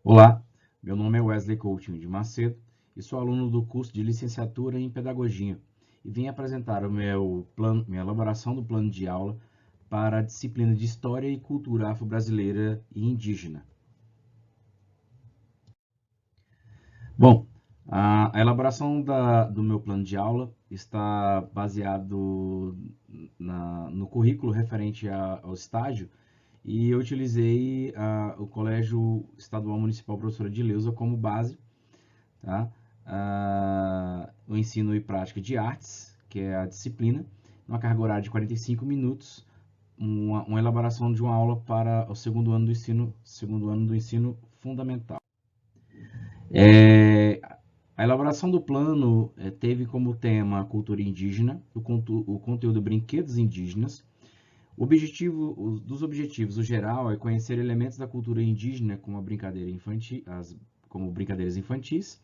Olá, meu nome é Wesley Coutinho de Macedo e sou aluno do curso de Licenciatura em Pedagogia e vim apresentar minha elaboração do plano de aula para a disciplina de História e Cultura Afro-Brasileira e Indígena. Bom, a elaboração do meu plano de aula está baseado no currículo referente ao estágio e eu utilizei o Colégio Estadual Municipal Professora Dileuza como base, tá? O ensino e prática de artes, que é a disciplina, uma carga horária de 45 minutos, uma elaboração de uma aula para o segundo ano do ensino fundamental. A elaboração do plano teve como tema a cultura indígena, o conteúdo brinquedos indígenas. Dos objetivos, o geral é conhecer elementos da cultura indígena como brincadeiras infantis,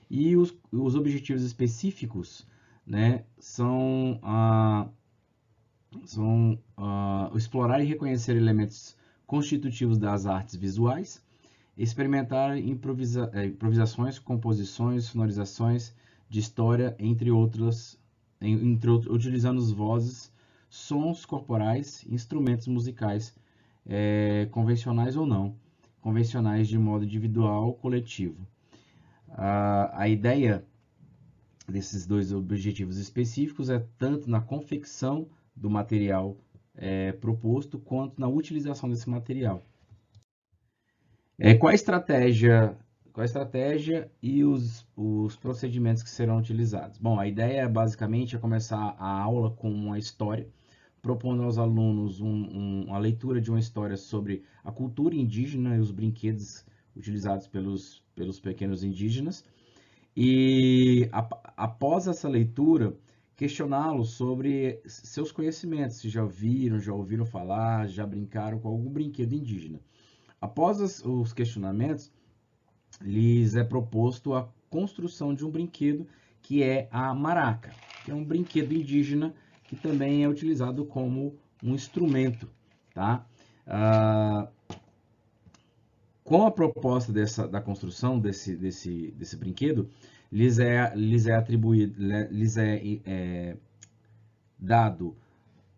e os objetivos específicos, né, são explorar e reconhecer elementos constitutivos das artes visuais, experimentar improvisações, composições, sonorizações de história, entre outros, utilizando as vozes, sons corporais, instrumentos musicais, convencionais ou não, convencionais de modo individual ou coletivo. A ideia desses dois objetivos específicos é tanto na confecção do material proposto, quanto na utilização desse material. Qual a estratégia e os procedimentos que serão utilizados? Bom, a ideia basicamente é começar a aula com uma história, propondo aos alunos a leitura de uma história sobre a cultura indígena e os brinquedos utilizados pelos pequenos indígenas. E após essa leitura, questioná-los sobre seus conhecimentos, se já viram, já ouviram falar, já brincaram com algum brinquedo indígena. Após os questionamentos, lhes é proposto a construção de um brinquedo que é a maraca, que é um brinquedo indígena que também é utilizado como um instrumento, tá? Com a proposta da construção desse brinquedo, lhes é atribuído, lhes dado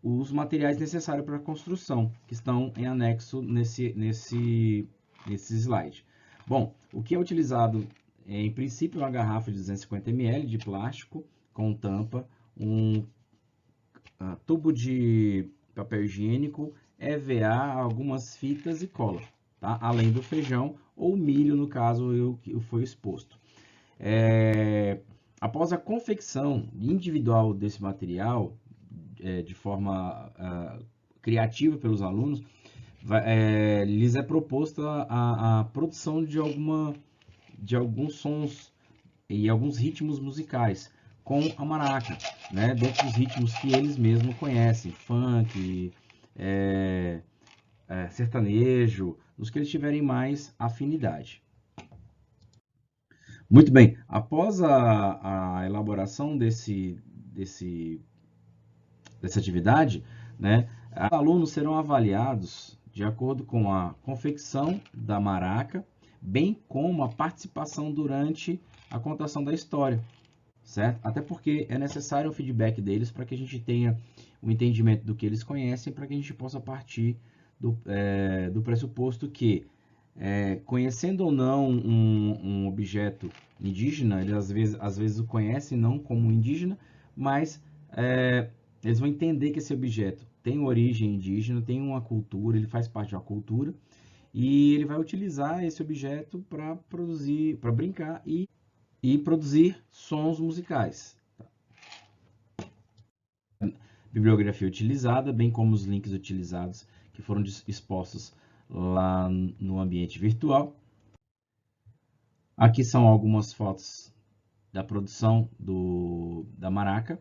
os materiais necessários para a construção, que estão em anexo nesse slide. Bom, o que é utilizado em princípio é uma garrafa de 250 ml de plástico com tampa, um tubo de papel higiênico, EVA, algumas fitas e cola, tá? Além do feijão ou milho, no caso que foi exposto. Após a confecção individual desse material, de forma criativa pelos alunos, lhes é proposta a produção de alguns sons e alguns ritmos musicais com a maraca, né? Dentro dos ritmos que eles mesmos conhecem, funk, sertanejo, os que eles tiverem mais afinidade. Muito bem, após a elaboração dessa atividade, né, os alunos serão avaliados de acordo com a confecção da maraca, bem como a participação durante a contação da história, certo? Até porque é necessário o feedback deles para que a gente tenha um entendimento do que eles conhecem, para que a gente possa partir do pressuposto que, conhecendo ou não um objeto indígena, eles às vezes o conhecem não como indígena, mas eles vão entender que esse objeto tem origem indígena, tem uma cultura, ele faz parte de uma cultura, e ele vai utilizar esse objeto para produzir, para brincar e produzir sons musicais. Bibliografia utilizada, bem como os links utilizados que foram expostos lá no ambiente virtual. Aqui são algumas fotos da produção da maraca.